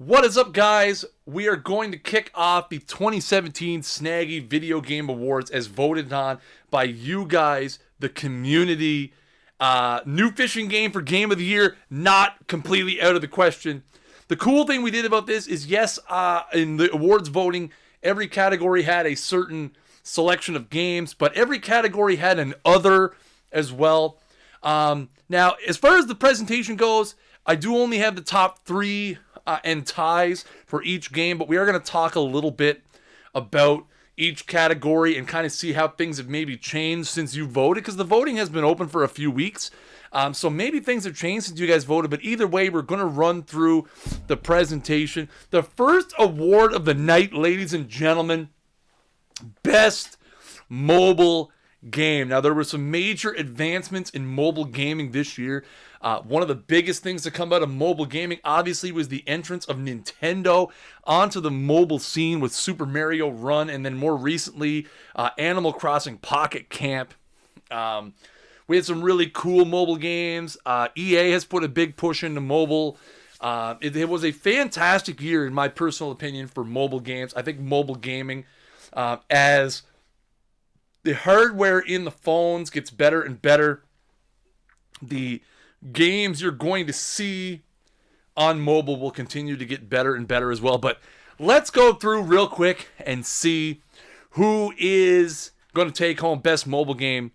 What is up, guys? We are going to kick off the 2017 Snaggie Video Game Awards as voted on by you guys, the community. New fishing game for Game of the Year, not completely out of the question. The cool thing we did about this is, yes, in the awards voting, every category had a certain selection of games, but every category had an other as well. Now, as far as the presentation goes, I do only have the top three and ties for each game, but we are going to talk a little bit about each category and kind of see how things have maybe changed since you voted, because the voting has been open for a few weeks. So maybe things have changed since you guys voted, but either way, we're going to run through the presentation. The first award of the night, ladies and gentlemen, Best Mobile Game. Now, there were some major advancements in mobile gaming this year. One of the biggest things to come out of mobile gaming, obviously, was the entrance of Nintendo onto the mobile scene with Super Mario Run, and then more recently, Animal Crossing Pocket Camp. We had some really cool mobile games. EA has put a big push into mobile. It was a fantastic year, in my personal opinion, for mobile games. I think mobile gaming, as the hardware in the phones gets better and better, the games you're going to see on mobile will continue to get better and better as well. But let's go through real quick and see who is going to take home Best Mobile Game.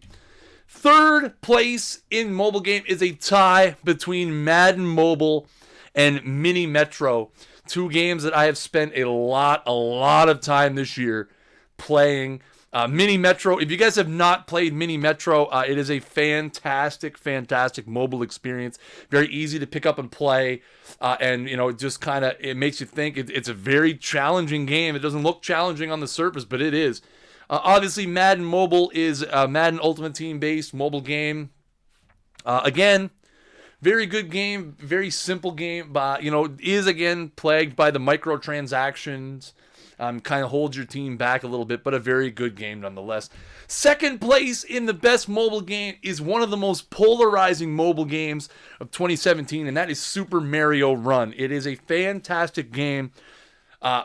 Third place in mobile game is a tie between Madden Mobile and Mini Metro. Two games that I have spent a lot of time this year playing. Mini Metro, if you guys have not played Mini Metro, it is a fantastic mobile experience. Very easy to pick up and play, and it just kind of, it makes you think. It's a very challenging game. It doesn't look challenging on the surface, but it is. Obviously, Madden Mobile is a Madden Ultimate Team based mobile game. Again, very good game, very simple game, but is again plagued by the microtransactions. Kind of holds your team back a little bit, but a very good game nonetheless. Second place in the best mobile game is one of the most polarizing mobile games of 2017, and that is Super Mario Run. It is a fantastic game,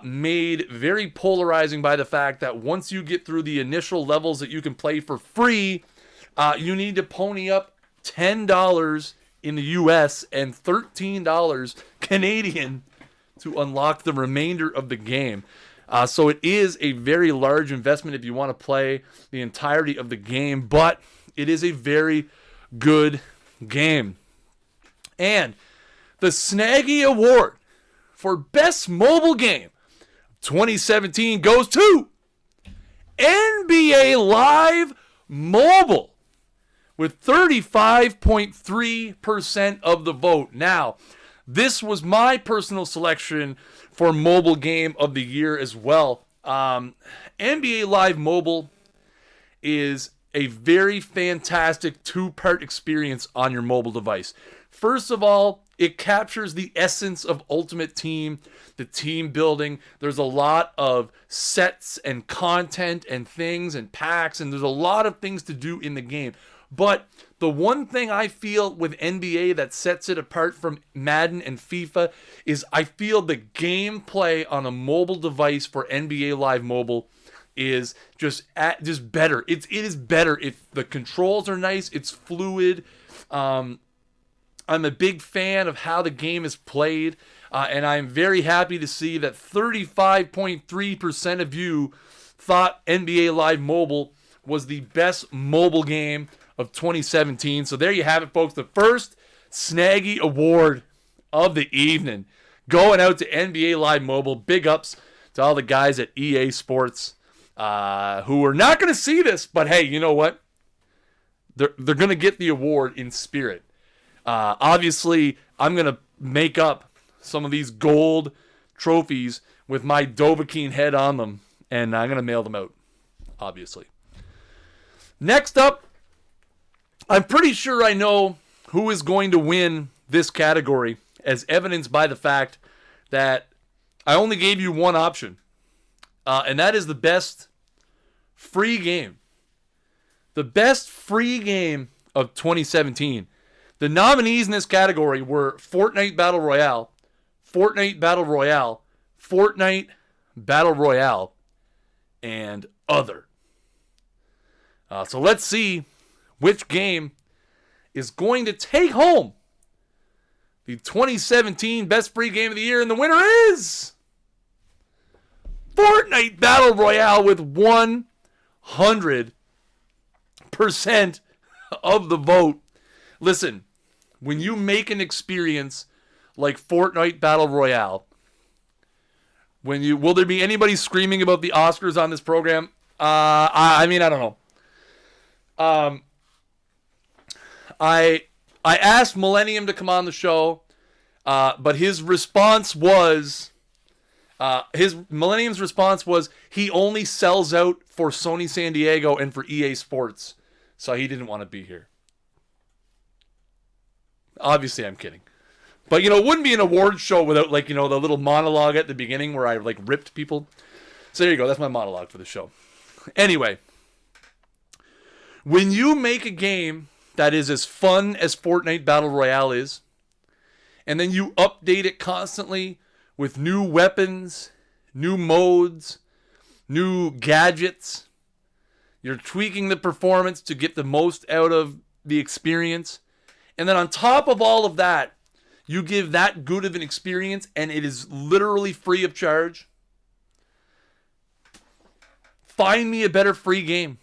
made very polarizing by the fact that once you get through the initial levels that you can play for free, you need to pony up $10 in the US and $13 Canadian to unlock the remainder of the game. So it is a very large investment if you want to play the entirety of the game, but it is a very good game. And the Snaggie Award for Best Mobile Game 2017 goes to NBA Live Mobile with 35.3% of the vote. Now, this was my personal selection for Mobile Game of the Year as well. NBA Live Mobile is a very fantastic two-part experience on your mobile device. First of all, it captures the essence of Ultimate Team, the team building. There's a lot of sets and content and things and packs, and there's a lot of things to do in the game. But the one thing I feel with NBA that sets it apart from Madden and FIFA is I feel the gameplay on a mobile device for NBA Live Mobile is just better. It is better. If the controls are nice, it's fluid. I'm a big fan of how the game is played, and I'm very happy to see that 35.3% of you thought NBA Live Mobile was the best mobile game of 2017. So there you have it, folks. The first Snaggie Award of the evening going out to NBA Live Mobile. Big ups to all the guys at EA Sports who are not going to see this, but hey, you know what? They're going to get the award in spirit. Obviously, I'm going to make up some of these gold trophies with my Dovahkiin head on them, and I'm going to mail them out, obviously. Next up, I'm pretty sure I know who is going to win this category, as evidenced by the fact that I only gave you one option, and that is the best free game. The best free game of 2017. The nominees in this category were Fortnite Battle Royale, Fortnite Battle Royale, Fortnite Battle Royale, and other. So let's see which game is going to take home the 2017 Best Free Game of the Year, and the winner is Fortnite Battle Royale with 100% of the vote. Listen, when you make an experience like Fortnite Battle Royale, will there be anybody screaming about the Oscars on this program? I mean, I don't know. I asked Millennium to come on the show, but his response was, Millennium's response was he only sells out for Sony San Diego and for EA Sports, so he didn't want to be here. Obviously, I'm kidding. But, it wouldn't be an awards show without, the little monologue at the beginning where I, ripped people. So there you go. That's my monologue for the show. Anyway, when you make a game that is as fun as Fortnite Battle Royale is, and then you update it constantly with new weapons, new modes, new gadgets, you're tweaking the performance to get the most out of the experience, and then on top of all of that, you give that good of an experience, and it is literally free of charge. Find me a better free game.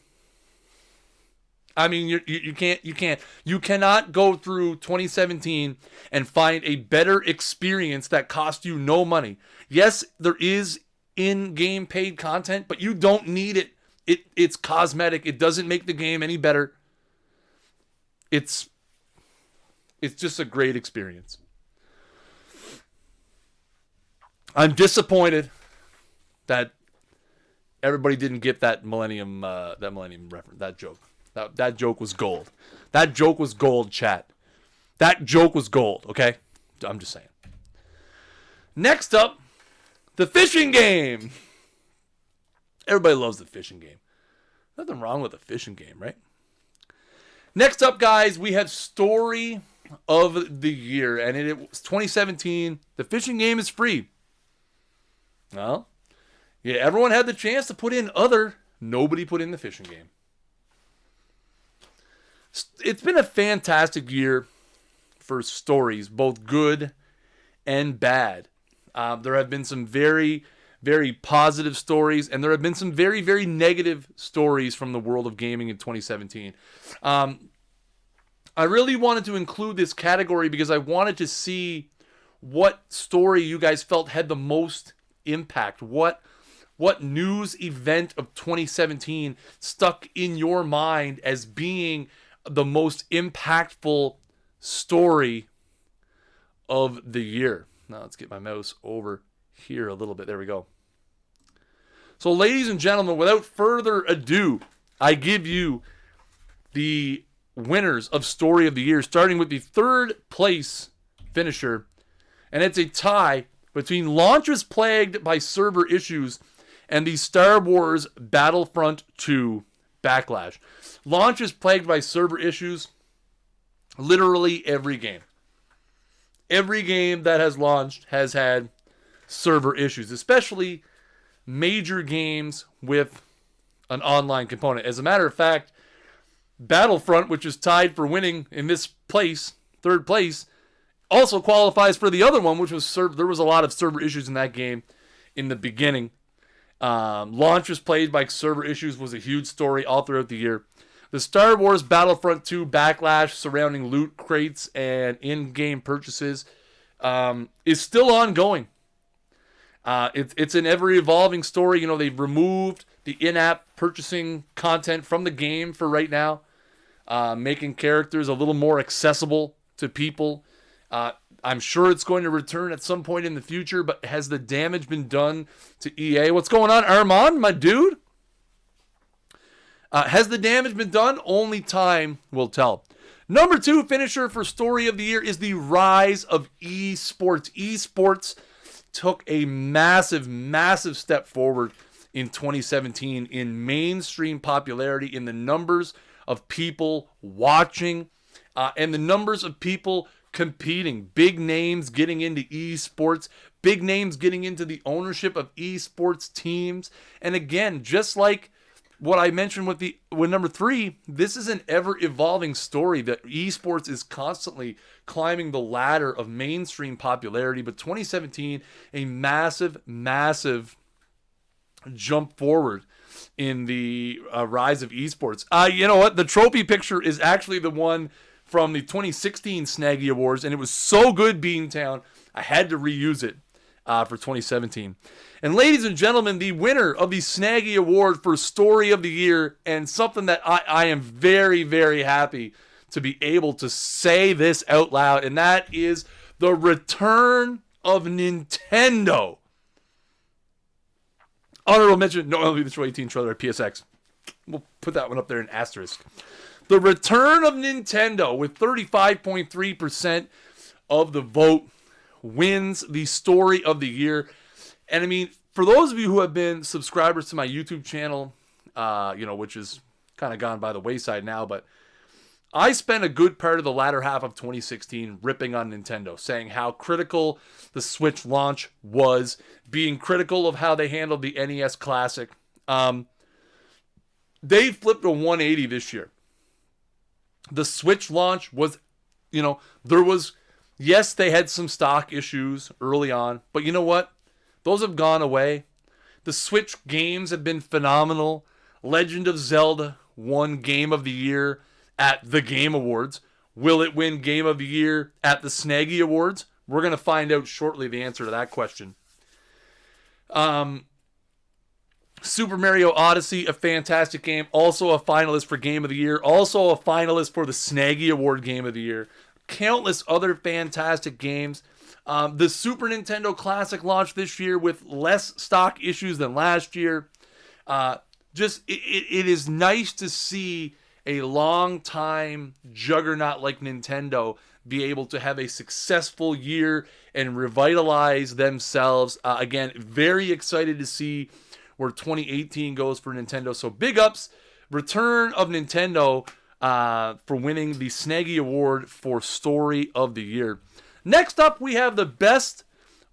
I mean, you cannot go through 2017 and find a better experience that costs you no money. Yes, there is in-game paid content, but you don't need it. It's cosmetic. It doesn't make the game any better. It's just a great experience. I'm disappointed that everybody didn't get that Millennium reference, that joke. That joke was gold. That joke was gold, chat. That joke was gold, okay? I'm just saying. Next up, the fishing game. Everybody loves the fishing game. Nothing wrong with a fishing game, right? Next up, guys, we have Story of the Year, and it was 2017. The fishing game is free. Well, yeah, everyone had the chance to put in other. Nobody put in the fishing game. It's been a fantastic year for stories, both good and bad. There have been some very, very positive stories, and there have been some very, very negative stories from the world of gaming in 2017. I really wanted to include this category because I wanted to see what story you guys felt had the most impact. What news event of 2017 stuck in your mind as being the most impactful story of the year? Now let's get my mouse over here a little bit. There we go. So ladies and gentlemen, without further ado, I give you the winners of Story of the Year, starting with the third place finisher. And it's a tie between launches plagued by server issues and the Star Wars Battlefront 2 Backlash. Launches plagued by server issues. Literally every game. Every game that has launched has had server issues, especially major games with an online component. As a matter of fact, Battlefront, which is tied for winning in this place, third place, also qualifies for the other one, which was there was a lot of server issues in that game in the beginning. Launches plagued by server issues was a huge story all throughout the year. The Star Wars Battlefront 2 backlash surrounding loot crates and in-game purchases is still ongoing. It's an ever-evolving story. They've removed the in-app purchasing content from the game for right now, making characters a little more accessible to people. I'm sure it's going to return at some point in the future, but has the damage been done to EA? What's going on, Armand, my dude? Has the damage been done? Only time will tell. Number 2 finisher for Story of the Year is the rise of esports. Esports took a massive, massive step forward in 2017 in mainstream popularity, in the numbers of people watching, and the numbers of people competing. Big names getting into esports. Big names getting into the ownership of esports teams. And again, just like what I mentioned with number 3, this is an ever-evolving story that esports is constantly climbing the ladder of mainstream popularity. But 2017, a massive, massive jump forward in the rise of esports. You know what? The trophy picture is actually the one from the 2016 Snaggie Awards, and it was so good, Beantown, I had to reuse it for 2017. And ladies and gentlemen, the winner of the Snaggie Award for Story of the Year, and something that I am very, very happy to be able to say this out loud, and that is the return of Nintendo. Honorable mention, no MLB The Show 18 trailer at PSX. We'll put that one up there in asterisk. The return of Nintendo with 35.3% of the vote wins the Story of the Year. And I mean, for those of you who have been subscribers to my YouTube channel, which is kind of gone by the wayside now, but I spent a good part of the latter half of 2016 ripping on Nintendo, saying how critical the Switch launch was, being critical of how they handled the NES Classic. They flipped a 180 this year. The Switch launch was, yes, they had some stock issues early on, but you know what? Those have gone away. The Switch games have been phenomenal. Legend of Zelda won Game of the Year at the Game Awards. Will it win Game of the Year at the Snaggie Awards? We're going to find out shortly the answer to that question. Super Mario Odyssey, a fantastic game. Also a finalist for Game of the Year. Also a finalist for the Snaggie Award Game of the Year. Countless other fantastic games. The Super Nintendo Classic launched this year with less stock issues than last year. It is nice to see a long-time juggernaut like Nintendo be able to have a successful year and revitalize themselves. Again, very excited to see where 2018 goes for Nintendo. So big ups, return of Nintendo for winning the Snaggie Award for Story of the Year. Next up, we have the best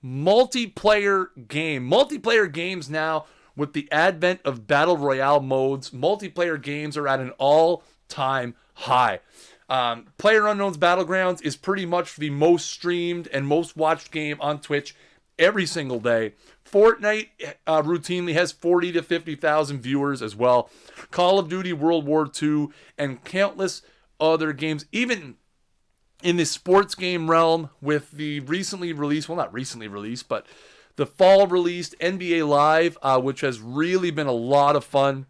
multiplayer game. Multiplayer games now, with the advent of Battle Royale modes, multiplayer games are at an all-time high. PlayerUnknown's Battlegrounds is pretty much the most streamed and most watched game on Twitch every single day. Fortnite routinely has 40 to 50,000 viewers as well. Call of Duty World War II and countless other games, even in the sports game realm with the recently released, well, not recently released, but the fall released NBA Live, which has really been a lot of fun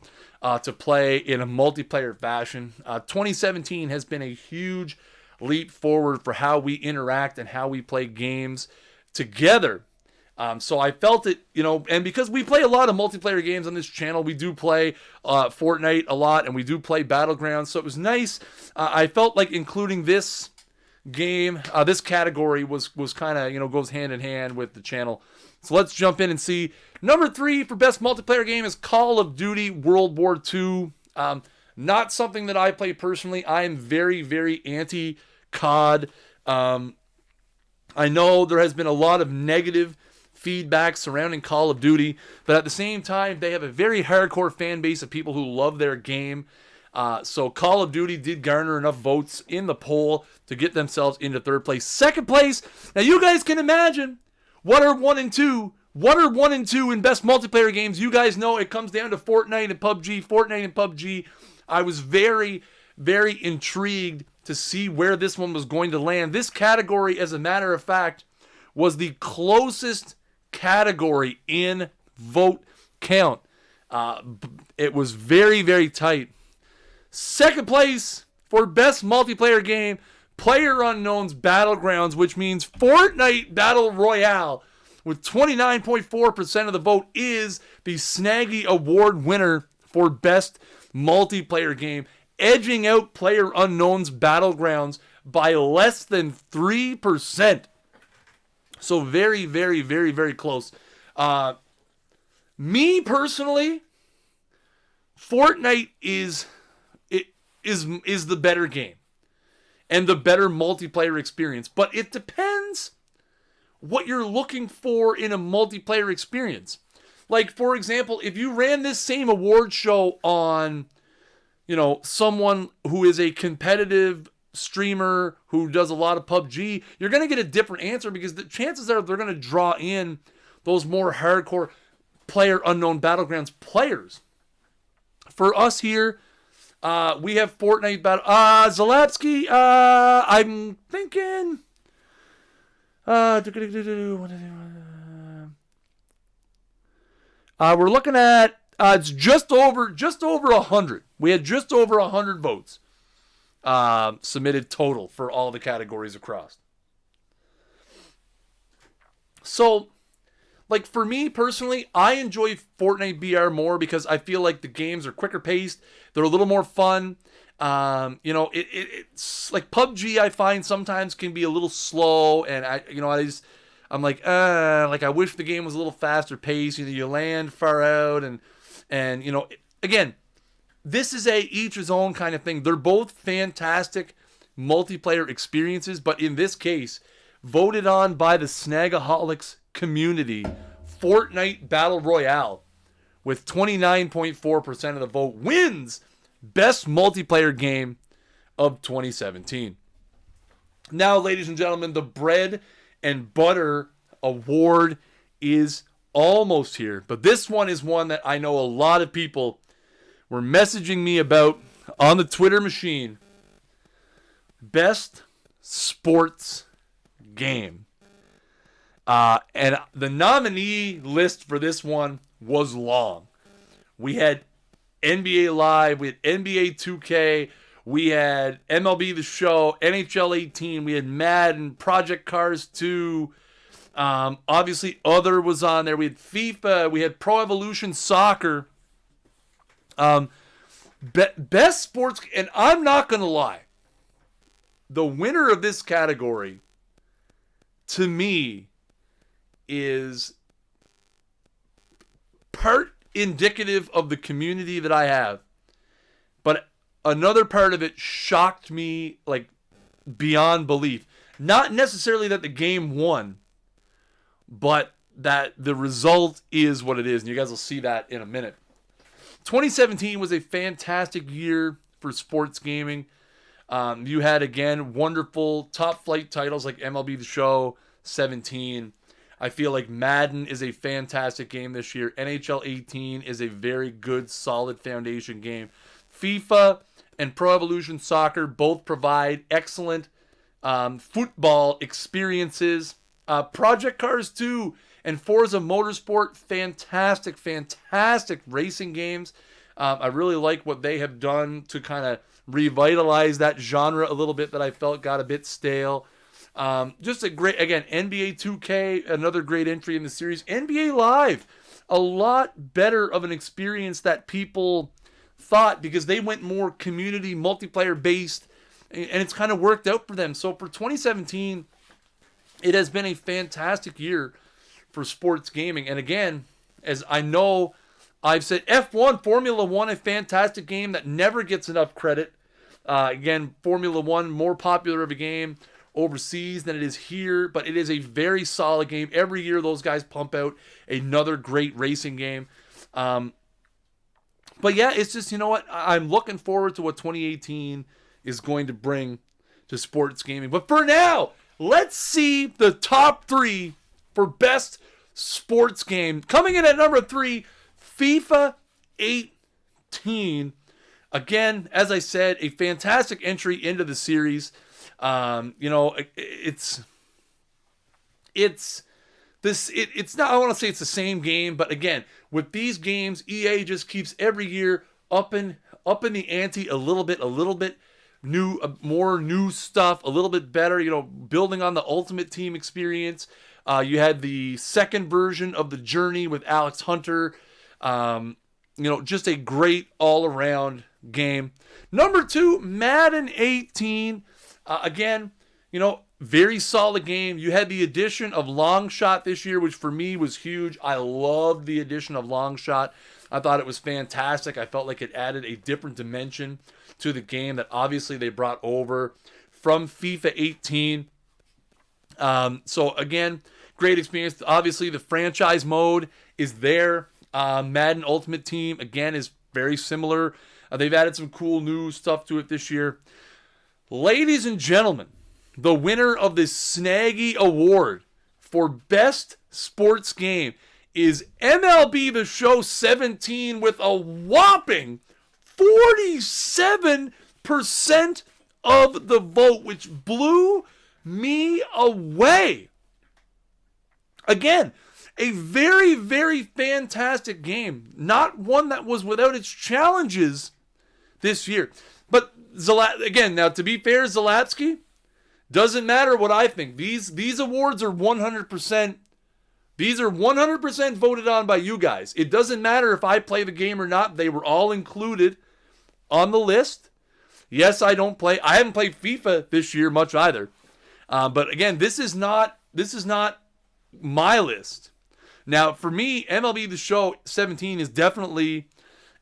to play in a multiplayer fashion. 2017 has been a huge leap forward for how we interact and how we play games together. So I felt it, and because we play a lot of multiplayer games on this channel, we do play Fortnite a lot, and we do play Battlegrounds, so it was nice. I felt like including this game, this category was kind of, goes hand in hand with the channel. So let's jump in and see. Number 3 for best multiplayer game is Call of Duty World War II. Not something that I play personally. I am very, very anti-COD. I know there has been a lot of negative feedback surrounding Call of Duty, but at the same time, they have a very hardcore fan base of people who love their game. So Call of Duty did garner enough votes in the poll to get themselves into third place. Second place, now you guys can imagine, what are 1 and 2? What are 1 and 2 in best multiplayer games? You guys know it comes down to Fortnite and PUBG. I was very, very intrigued to see where this one was going to land. This category, as a matter of fact, was the closest category in vote count. It was very, very tight. Second place for best multiplayer game, PlayerUnknown's Battlegrounds, which means Fortnite Battle Royale, with 29.4% of the vote, is the Snaggie Award winner for best multiplayer game, edging out PlayerUnknown's Battlegrounds by less than 3%. So very, very, very, very close. Me personally, Fortnite is the better game. and the better multiplayer experience. But it depends what you're looking for in a multiplayer experience. Like, for example, if you ran this same award show on, someone who is a competitive streamer who does a lot of PUBG, you're going to get a different answer because the chances are they're going to draw in those more hardcore player unknown battlegrounds players. For us here, we have Fortnite battle. Zalapsky, I'm thinking. We're looking at it's just over 100. We had just over 100 votes submitted total for all the categories across. So, like, for me personally, I enjoy Fortnite BR more because I feel like the games are quicker paced. They're a little more fun. It's like PUBG. I find sometimes can be a little slow, and I'm like I wish the game was a little faster paced. You land far out, and again, this is a each his own kind of thing. They're both fantastic multiplayer experiences, but in this case, voted on by the Snagaholics community, Fortnite Battle Royale, with 29.4% of the vote, wins Best Multiplayer Game of 2017. Now, ladies and gentlemen, the Bread and Butter Award is almost here, but this one is one that I know a lot of people were messaging me about on the Twitter machine. Best Sports Game. And the nominee list for this one was long. We had NBA Live, we had NBA 2K, we had MLB The Show, NHL 18, we had Madden, Project Cars 2, obviously Other was on there, we had FIFA, we had Pro Evolution Soccer. Best sports, and I'm not going to lie, the winner of this category, to me, is part indicative of the community that I have, but another part of it shocked me like beyond belief. Not necessarily that the game won, but that the result is what it is, and you guys will see that in a minute. 2017 was a fantastic year for sports gaming. You had, again, wonderful top flight titles like MLB The Show 17. I feel like Madden is a fantastic game this year. NHL 18 is a very good, solid foundation game. FIFA and Pro Evolution Soccer both provide excellent football experiences. Project Cars 2 and Forza Motorsport, fantastic racing games. I really like what they have done to kind of revitalize that genre a little bit that I felt got a bit stale. Just a great, again, NBA 2K, another great entry in the series. NBA Live, a lot better of an experience that people thought because they went more community multiplayer based, and it's kind of worked out for them. So for 2017, it has been a fantastic year for sports gaming. And again, as I know, I've said F1, Formula One, a fantastic game that never gets enough credit. Again, Formula One, more popular of a game overseas than it is here, but it is a very solid game. Every year those guys pump out another great racing game. But yeah, it's just, you know what? I'm looking forward to what 2018 is going to bring to sports gaming. But for now, let's see the top 3 for best sports game. Coming in at number 3, FIFA 18. Again, as I said, a fantastic entry into the series. It's not, I want to say it's the same game, but again, with these games, EA just keeps every year up in the ante a little bit new, more new stuff, a little bit better, building on the Ultimate Team experience. You had the second version of The Journey with Alex Hunter. Just a great all-around game. Number 2, Madden 18. Again, very solid game. You had the addition of Long Shot this year, which for me was huge. I loved the addition of Long Shot. I thought it was fantastic. I felt like it added a different dimension to the game that obviously they brought over from FIFA 18. So again, great experience. Obviously, the franchise mode is there. Madden Ultimate Team, again, is very similar. They've added some cool new stuff to it this year. Ladies and gentlemen, the winner of the Snaggie Award for Best Sports Game is MLB The Show 17 with a whopping 47% of the vote, which blew me away. Again, a very, very fantastic game. Not one that was without its challenges this year. But again, now to be fair, Zalatsky, doesn't matter what I think. These awards are 100%. These are 100% voted on by you guys. It doesn't matter if I play the game or not. They were all included on the list. Yes, I don't play. I haven't played FIFA this year much either. But again, this is not my list. Now, for me, MLB The Show 17 is definitely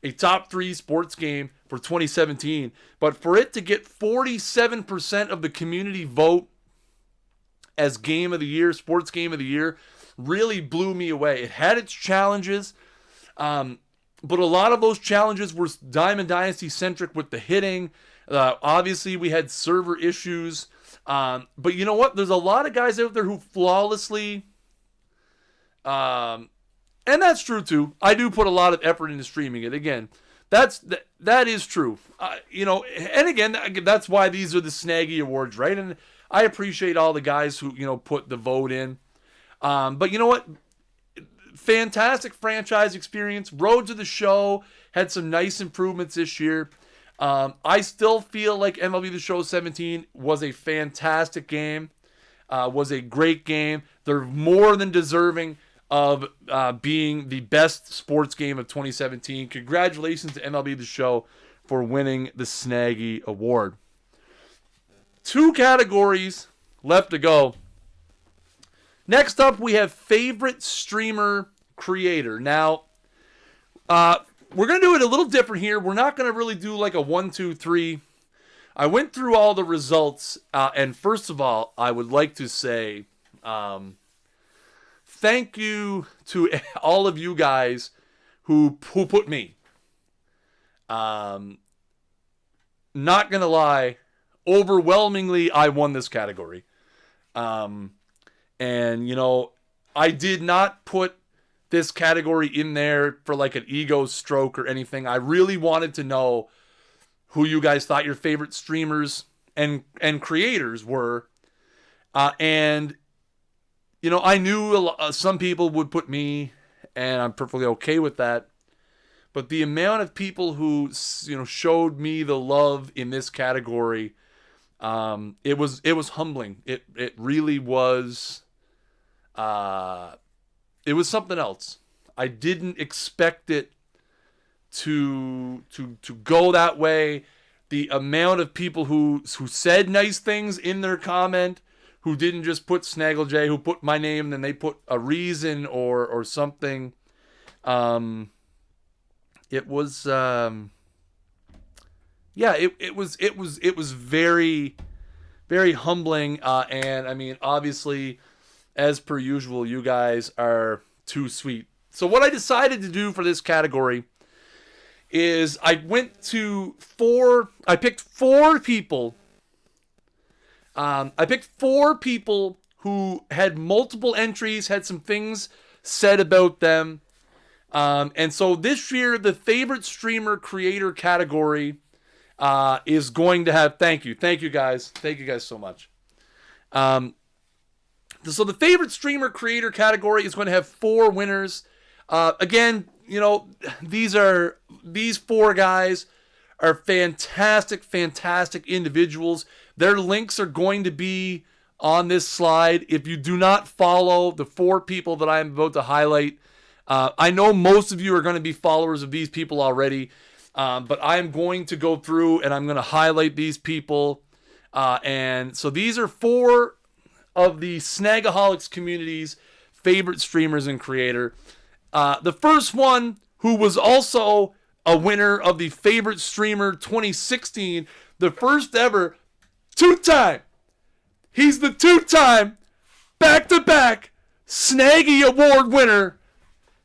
a top 3 sports game for 2017. But for it to get 47% of the community vote as game of the year, sports game of the year, really blew me away. It had its challenges, but a lot of those challenges were Diamond Dynasty centric with the hitting. Obviously, we had server issues. But you know what? There's a lot of guys out there who flawlessly, and that's true too. I do put a lot of effort into streaming it. Again, that is true. And again, that's why these are the Snaggie Awards, right? And I appreciate all the guys who put the vote in. But you know what? Fantastic franchise experience. Road to the Show had some nice improvements this year. I still feel like MLB The Show 17 was a fantastic game, was a great game. They're more than deserving of being the best sports game of 2017. Congratulations to MLB The Show for winning the Snaggie Award. 2 categories left to go. Next up, we have Favorite Streamer Creator. Now, we're going to do it a little different here. We're not going to really do like a 1, 2, 3. I went through all the results, and first of all, I would like to say thank you to all of you guys who put me. Not going to lie, overwhelmingly, I won this category. And, I did not put this category in there for like an ego stroke or anything. I really wanted to know who you guys thought your favorite streamers and creators were. And, I knew some people would put me, and I'm perfectly okay with that. But the amount of people who, showed me the love in this category, it was humbling. It really was. It was something else. I didn't expect it to go that way. The amount of people who said nice things in their comment, who didn't just put Snaggle J, who put my name, then they put a reason or something. It was it was very, very humbling. And I mean, obviously, as per usual, you guys are too sweet. So what I decided to do for this category is I picked 4 people. I picked 4 people who had multiple entries, had some things said about them. And so this year, the favorite streamer creator category is going to have, thank you guys. Thank you guys so much. So the favorite streamer creator category is going to have 4 winners. Again, these 4 guys are fantastic individuals. Their links are going to be on this slide. If you do not follow the 4 people that I am about to highlight, I know most of you are going to be followers of these people already, but I am going to go through and I'm going to highlight these people. And so these are 4 of the Snagaholics community's favorite streamers and creator. The first one, who was also a winner of the favorite streamer 2016, the first ever two-time. He's the two-time, back-to-back Snaggie Award winner.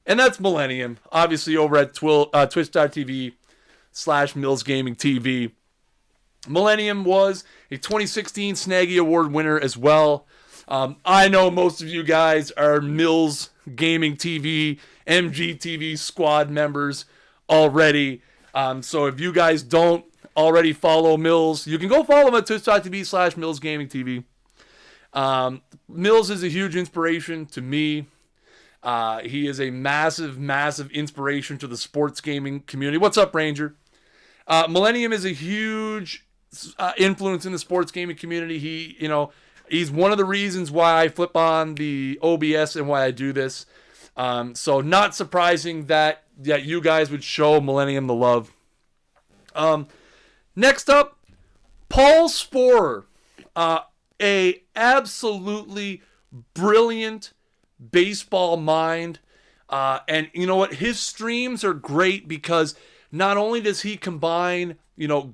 And that's Millennium. Obviously over at twitch.tv/Mills Gaming TV. Millennium was a 2016 Snaggie Award winner as well. I know most of you guys are Mills Gaming TV, MGTV squad members already. So if you guys don't already follow Mills, you can go follow him at twitch.tv/Mills Gaming TV. Mills is a huge inspiration to me. He is a massive, massive inspiration to the sports gaming community. What's up, Ranger? Millennium is a huge influence in the sports gaming community. He's one of the reasons why I flip on the OBS and why I do this. So not surprising that you guys would show Millennium the love. Next up, Paul Sporer, a absolutely brilliant baseball mind. And you know what? His streams are great because not only does he combine,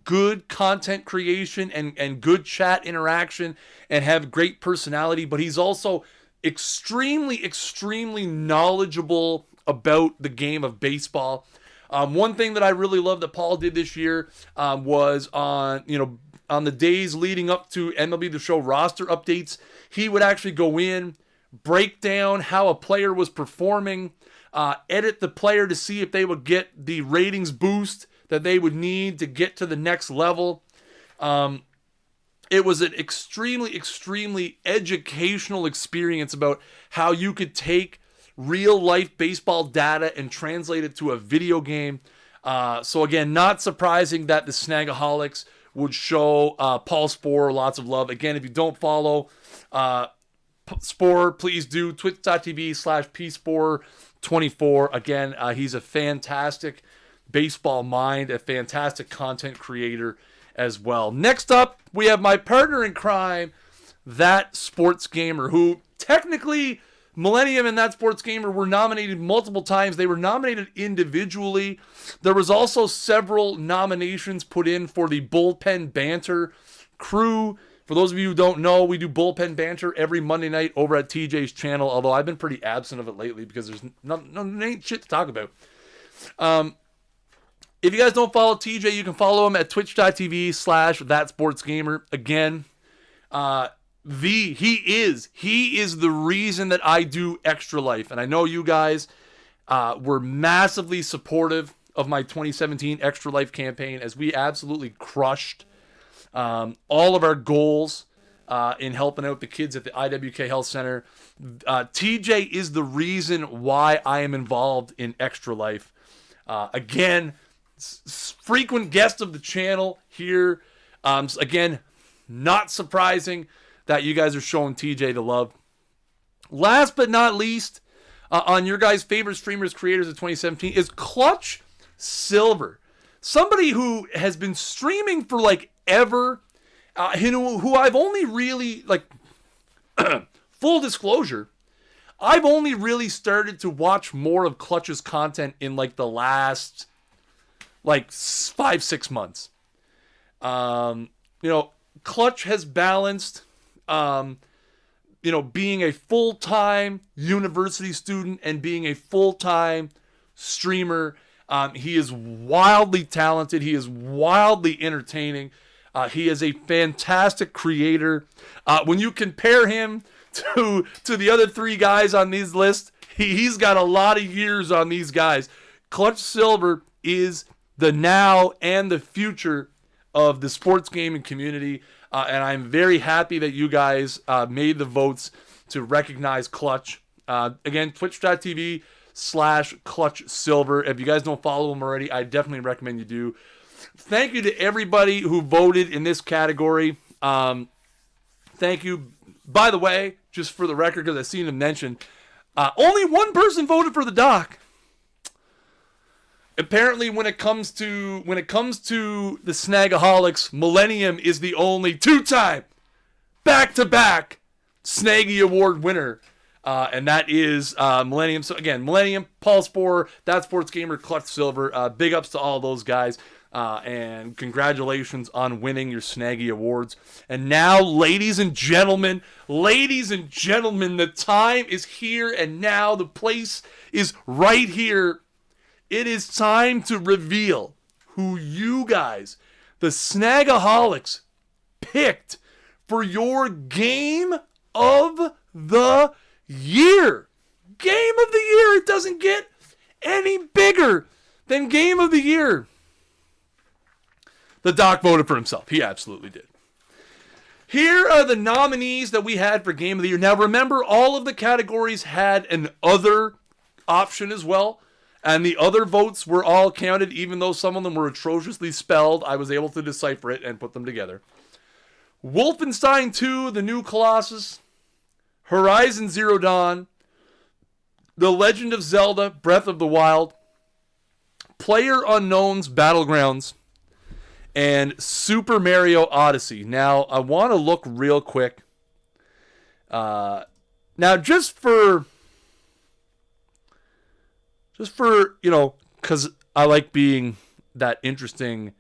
good content creation and good chat interaction and have great personality, but he's also extremely, extremely knowledgeable about the game of baseball. One thing that I really love that Paul did this year was on the days leading up to MLB The Show roster updates, he would actually go in, break down how a player was performing, edit the player to see if they would get the ratings boost that they would need to get to the next level. It was an extremely, extremely educational experience about how you could take real life baseball data and translate it to a video game. So again, not surprising that the Snagaholics would show Paul Sporer lots of love. Again, if you don't follow Sporer, please do. Twitch.tv/psporer24. Again, he's a fantastic baseball mind, a fantastic content creator as well. Next up, we have my partner in crime, That Sports Gamer, who technically Millennium and That Sports Gamer were nominated multiple times. They were nominated individually. There was also several nominations put in for the Bullpen Banter crew. For those of you who don't know, we do Bullpen Banter every Monday night over at TJ's channel, although I've been pretty absent of it lately because there's no ain't shit to talk about. If you guys don't follow TJ, you can follow him at twitch.tv/thatsportsgamer. Again, he is the reason that I do Extra Life. And I know you guys were massively supportive of my 2017 Extra Life campaign as we absolutely crushed all of our goals in helping out the kids at the IWK Health Center. TJ is the reason why I am involved in Extra Life. Again, frequent guest of the channel here. Again, not surprising that you guys are showing TJ the love. Last but not least, on your guys' favorite streamers, creators of 2017 is Clutch Silver. Somebody who has been streaming for like ever, who I've only really, like, full disclosure, I've only really started to watch more of Clutch's content in like the last, like 5-6 months. Clutch has balanced, being a full-time university student and being a full-time streamer. He is wildly talented. He is wildly entertaining. He is a fantastic creator. When you compare him to the other three guys on these lists, he's got a lot of years on these guys. Clutch Silver is the now and the future of the sports gaming community. And I'm very happy that you guys made the votes to recognize Clutch. Again, twitch.tv/Clutch Silver. If you guys don't follow him already, I definitely recommend you do. Thank you to everybody who voted in this category. Thank you. By the way, just for the record, because I've seen him mentioned, only one person voted for the doc. Apparently, when it comes to the Snagaholics, Millennium is the only two-time, back-to-back Snaggie Award winner, and that is Millennium. So again, Millennium, Paul Sporer, That Sports Gamer, Clutch Silver. Big ups to all those guys. And congratulations on winning your Snaggie Awards. And now, ladies and gentlemen, the time is here and now. The place is right here. It is time to reveal who you guys, the Snagaholics, picked for your Game of the Year. Game of the Year. It doesn't get any bigger than Game of the Year. The Doc voted for himself. He absolutely did. Here are the nominees that we had for Game of the Year. Now remember, all of the categories had an other option as well. And the other votes were all counted, even though some of them were atrociously spelled. I was able to decipher it and put them together. Wolfenstein 2, The New Colossus, Horizon Zero Dawn, The Legend of Zelda, Breath of the Wild, PlayerUnknown's Battlegrounds, and Super Mario Odyssey. Now, I want to look real quick. Now, just for, because I like being that interesting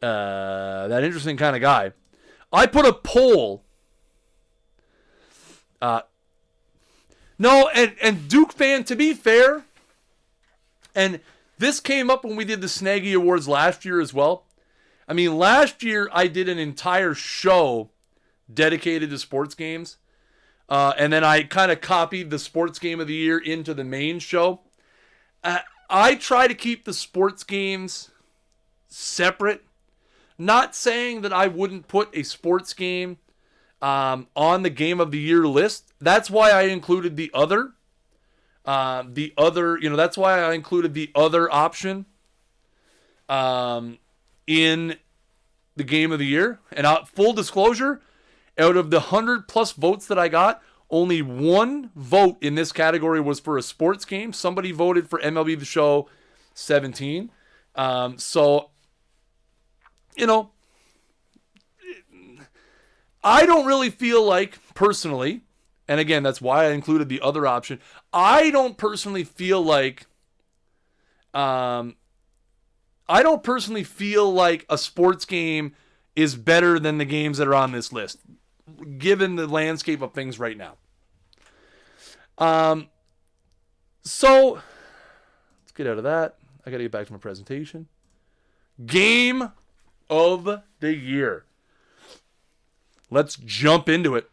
kind of guy, I put a poll. And Duke fan, to be fair, and this came up when we did the Snaggie Awards last year as well. I mean, last year I did an entire show dedicated to sports games. And then I kind of copied the sports game of the year into the main show. I try to keep the sports games separate. Not saying that I wouldn't put a sports game on the Game of the Year list. That's why I included the other. That's why I included the other option in the Game of the Year. And full disclosure, out of the 100 plus votes that I got, only one vote in this category was for a sports game. Somebody voted for MLB The Show 17. I don't really feel like, personally, and again, that's why I included the other option, I don't personally feel like a sports game is better than the games that are on this list, given the landscape of things right now. So, let's get out of that. I got to get back to my presentation. Game of the Year. Let's jump into it.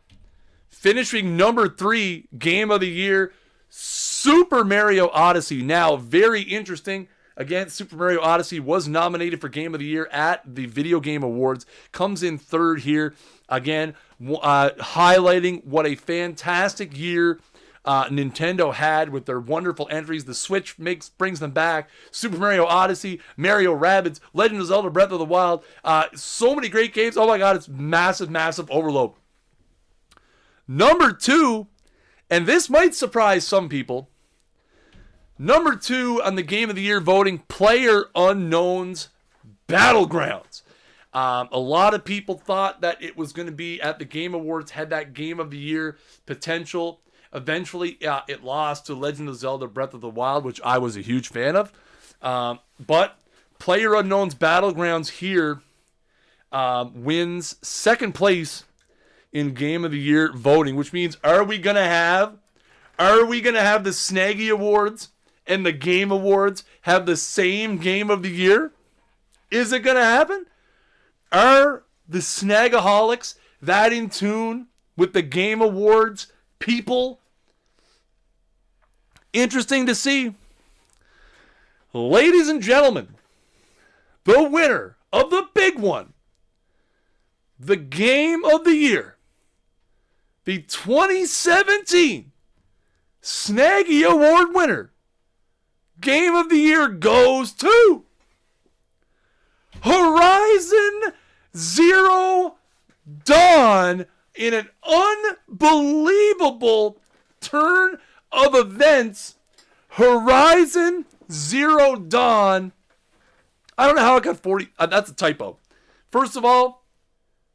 Finishing number 3, Game of the Year, Super Mario Odyssey. Now, very interesting. Again, Super Mario Odyssey was nominated for Game of the Year at the Video Game Awards. Comes in third here. Again, highlighting what a fantastic year Nintendo had with their wonderful entries. The Switch brings them back. Super Mario Odyssey, Mario Rabbids, Legend of Zelda, Breath of the Wild. So many great games. Oh my God, it's massive, massive overload. Number 2, and this might surprise some people. Number 2 on the Game of the Year voting, PlayerUnknown's Battlegrounds. A lot of people thought that it was going to be at the Game Awards, had that Game of the Year potential. Eventually, it lost to Legend of Zelda Breath of the Wild, which I was a huge fan of. But PlayerUnknown's Battlegrounds here wins second place in Game of the Year voting, which means are we gonna have the Snaggie Awards and the Game Awards have the same Game of the Year? Is it gonna happen? Are the Snagaholics that in tune with the Game Awards people? Interesting to see. Ladies and gentlemen, the winner of the big one, the Game of the Year, the 2017 Snaggie Award winner, Game of the Year goes to Horizon Zero Dawn in an unbelievable turn of events. Horizon Zero Dawn. I don't know how it got 40. That's a typo. First of all,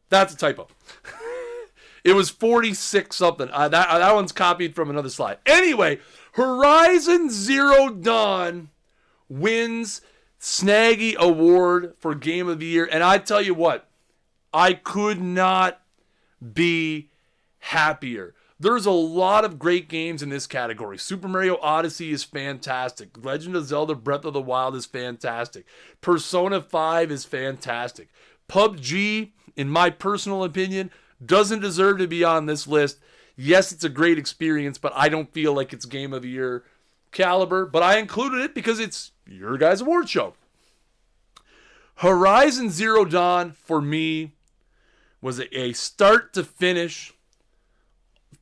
that's a typo. It was 46 something. That one's copied from another slide. Anyway, Horizon Zero Dawn wins Snaggie Award for Game of the Year. And I tell you what, I could not be happier. There's a lot of great games in this category. Super Mario Odyssey is fantastic. Legend of Zelda Breath of the Wild is fantastic. Persona 5 is fantastic. PUBG, in my personal opinion, doesn't deserve to be on this list. Yes, it's a great experience, but I don't feel like it's Game of the Year caliber. But I included it because it's your guys' award show. Horizon Zero Dawn, for me, was a start to finish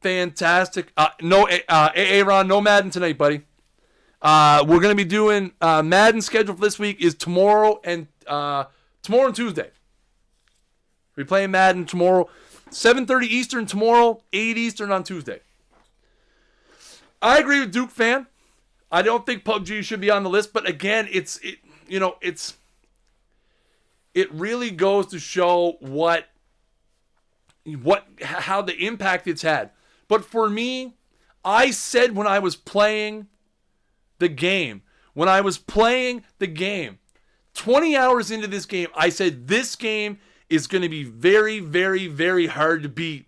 fantastic. Aaron, no Madden tonight, buddy. We're going to be doing Madden schedule for this week is tomorrow and Tuesday. We're playing Madden tomorrow, 7:30 Eastern tomorrow, 8 Eastern on Tuesday. I agree with Duke Fan. I don't think PUBG should be on the list, but again, it really goes to show how the impact it's had. But for me, I said when I was playing the game, 20 hours into this game, I said this game is going to be very, very, very hard to beat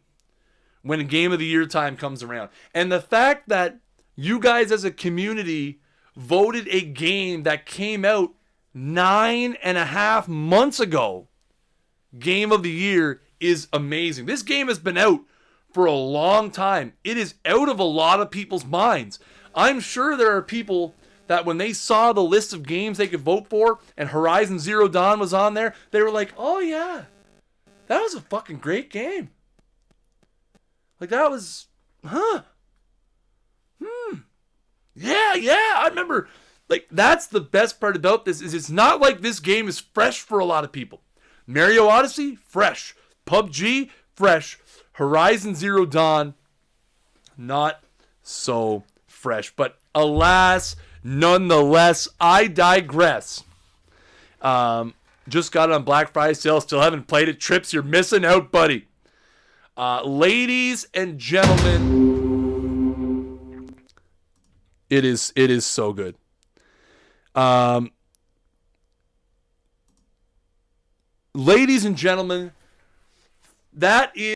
when Game of the Year time comes around. And the fact that you guys as a community voted a game that came out 9.5 months ago, Game of the Year, is amazing. This game has been out for a long time. It is out of a lot of people's minds. I'm sure there are people that when they saw the list of games they could vote for and Horizon Zero Dawn was on there, they were like, oh yeah, that was a fucking great game. Like that was, yeah, I remember. Like that's the best part about this is it's not like this game is fresh for a lot of people. Mario Odyssey, fresh. PUBG, fresh. Horizon Zero Dawn, not so fresh. But alas, nonetheless, I digress. Just got it on Black Friday sale. Still haven't played it. Trips, you're missing out, buddy. Ladies and gentlemen, it is so good. Ladies and gentlemen, that is